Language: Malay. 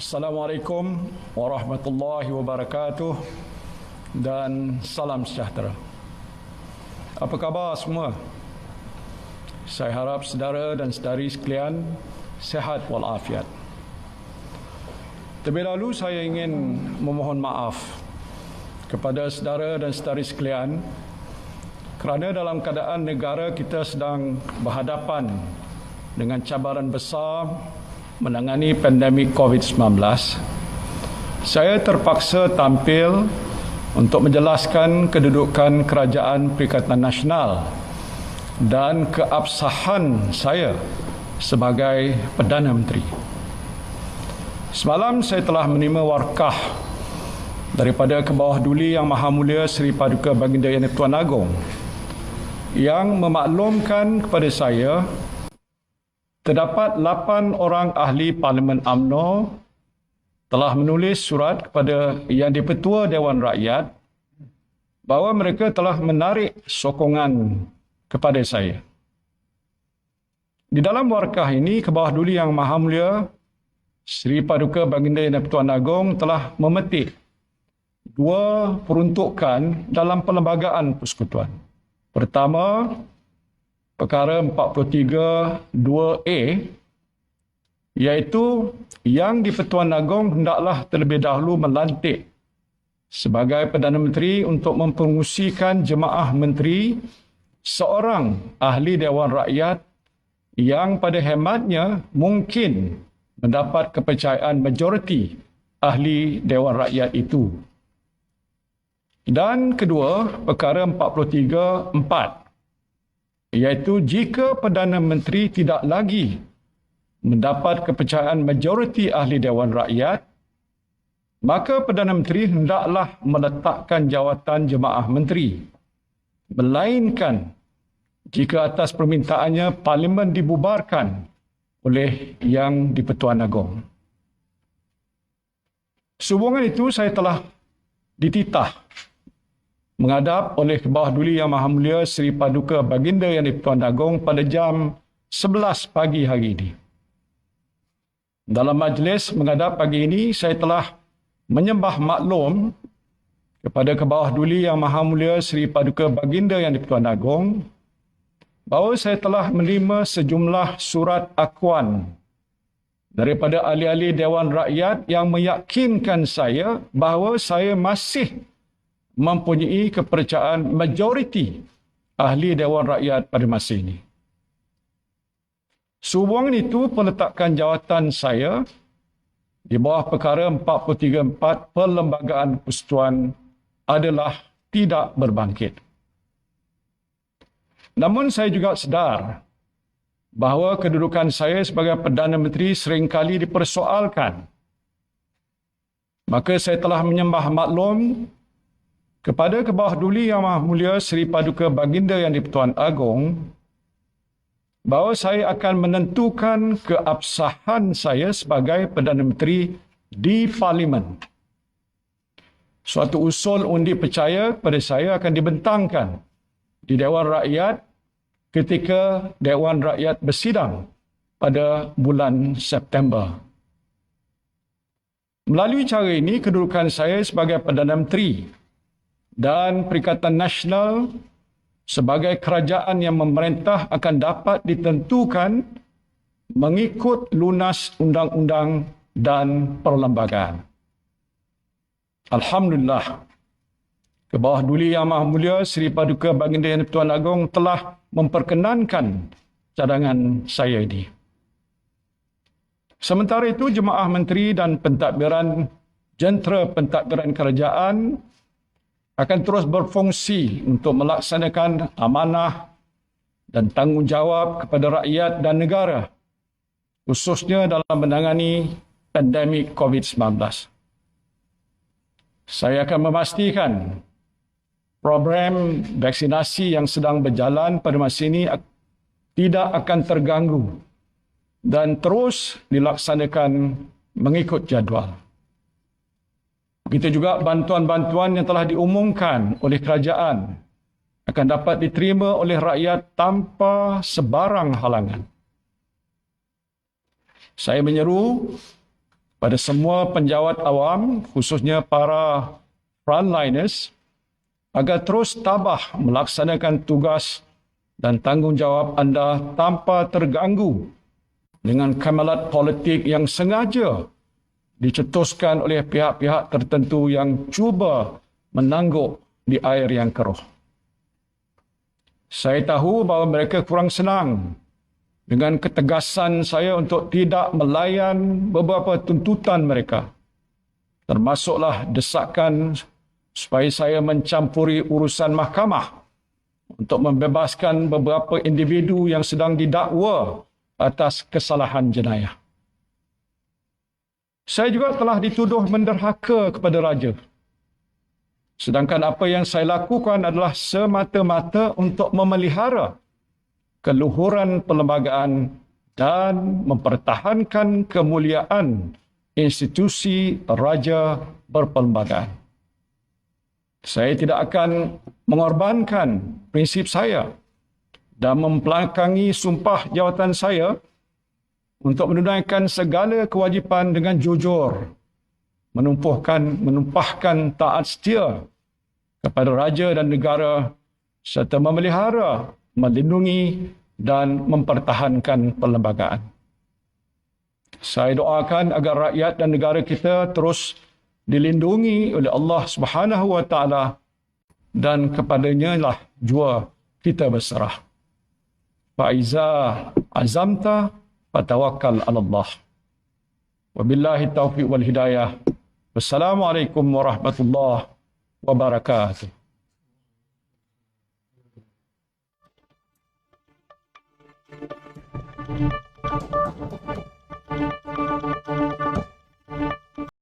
Assalamualaikum warahmatullahi wabarakatuh dan salam sejahtera. Apa khabar semua? Saya harap saudara dan saudari sekalian sihat walafiat. Terlebih dahulu saya ingin memohon maaf kepada saudara dan saudari sekalian kerana dalam keadaan negara kita sedang berhadapan dengan cabaran besar menangani pandemik COVID-19, saya terpaksa tampil untuk menjelaskan kedudukan Kerajaan Perikatan Nasional dan keabsahan saya sebagai Perdana Menteri. Semalam saya telah menerima warkah daripada Kebawah Duli Yang Maha Mulia Seri Paduka Baginda Yang Di-Pertuan Agong yang memaklumkan kepada saya terdapat 8 orang ahli Parlimen UMNO telah menulis surat kepada Yang di-Pertua Dewan Rakyat bahawa mereka telah menarik sokongan kepada saya. Di dalam warkah ini, Kebawah Duli Yang Maha Mulia Seri Paduka Baginda Yang di-Pertuan Agong telah memetik 2 peruntukan dalam perlembagaan persekutuan. Pertama, Perkara 43(2)A, iaitu Yang di-Pertuan Agong hendaklah terlebih dahulu melantik sebagai Perdana Menteri untuk mempromosikan jemaah menteri seorang ahli Dewan Rakyat yang pada hematnya mungkin mendapat kepercayaan majoriti ahli Dewan Rakyat itu. Dan kedua, Perkara 43(4), iaitu jika Perdana Menteri tidak lagi mendapat kepercayaan majoriti ahli Dewan Rakyat, maka Perdana Menteri hendaklah meletakkan jawatan jemaah menteri. Melainkan jika atas permintaannya Parlimen dibubarkan oleh Yang di-Pertuan Agong. Sehubungan itu saya telah dititah menghadap oleh Kebawah Duli Yang Maha Mulia Seri Paduka Baginda Yang di-Pertuan Agong pada jam 11 pagi hari ini. Dalam majlis menghadap pagi ini, saya telah menyembah maklum kepada Kebawah Duli Yang Maha Mulia Seri Paduka Baginda Yang di-Pertuan Agong bahawa saya telah menerima sejumlah surat akuan daripada ahli-ahli Dewan Rakyat yang meyakinkan saya bahawa saya masih mempunyai kepercayaan majoriti ahli Dewan Rakyat pada masa ini. Sehubungan itu, peletakan jawatan saya di bawah Perkara 43(4) Perlembagaan Persekutuan adalah tidak berbangkit. Namun saya juga sedar bahawa kedudukan saya sebagai Perdana Menteri seringkali dipersoalkan. Maka saya telah menyembah maklum kepada Kebawah Duli Yang Maha Mulia Seri Paduka Baginda Yang di-Pertuan Agong bahawa saya akan menentukan keabsahan saya sebagai Perdana Menteri di Parlimen. Suatu usul undi percaya kepada saya akan dibentangkan di Dewan Rakyat ketika Dewan Rakyat bersidang pada bulan September. Melalui cara ini, kedudukan saya sebagai Perdana Menteri dan Perikatan Nasional sebagai kerajaan yang memerintah akan dapat ditentukan mengikut lunas undang-undang dan perlembagaan. Alhamdulillah, Kebawah Duli Yang Maha Mulia Seri Paduka Baginda Yang di-Pertuan Agong telah memperkenankan cadangan saya ini. Sementara itu, jemaah menteri dan pentadbiran jentera pentadbiran kerajaan akan terus berfungsi untuk melaksanakan amanah dan tanggungjawab kepada rakyat dan negara, khususnya dalam menangani pandemik COVID-19. Saya akan memastikan program vaksinasi yang sedang berjalan pada masa ini tidak akan terganggu dan terus dilaksanakan mengikut jadual. Begitu juga bantuan-bantuan yang telah diumumkan oleh kerajaan akan dapat diterima oleh rakyat tanpa sebarang halangan. Saya menyeru pada semua penjawat awam, khususnya para frontliners, agar terus tabah melaksanakan tugas dan tanggungjawab anda tanpa terganggu dengan kamalat politik yang sengaja dicetuskan oleh pihak-pihak tertentu yang cuba menangguk di air yang keruh. Saya tahu bahawa mereka kurang senang dengan ketegasan saya untuk tidak melayan beberapa tuntutan mereka, termasuklah desakan supaya saya mencampuri urusan mahkamah untuk membebaskan beberapa individu yang sedang didakwa atas kesalahan jenayah. Saya juga telah dituduh menderhaka kepada raja. Sedangkan apa yang saya lakukan adalah semata-mata untuk memelihara keluhuran perlembagaan dan mempertahankan kemuliaan institusi raja berperlembagaan. Saya tidak akan mengorbankan prinsip saya dan membelakangi sumpah jawatan saya untuk menunaikan segala kewajipan dengan jujur, menumpahkan taat setia kepada raja dan negara serta memelihara, melindungi dan mempertahankan perlembagaan. Saya doakan agar rakyat dan negara kita terus dilindungi oleh Allah Subhanahu wa taala dan kepadanya lah jua kita berserah. Faiza azamta fatawakkal 'ala Allah. Wabillahi taufiq wal hidayah. Wassalamualaikum warahmatullahi wabarakatuh.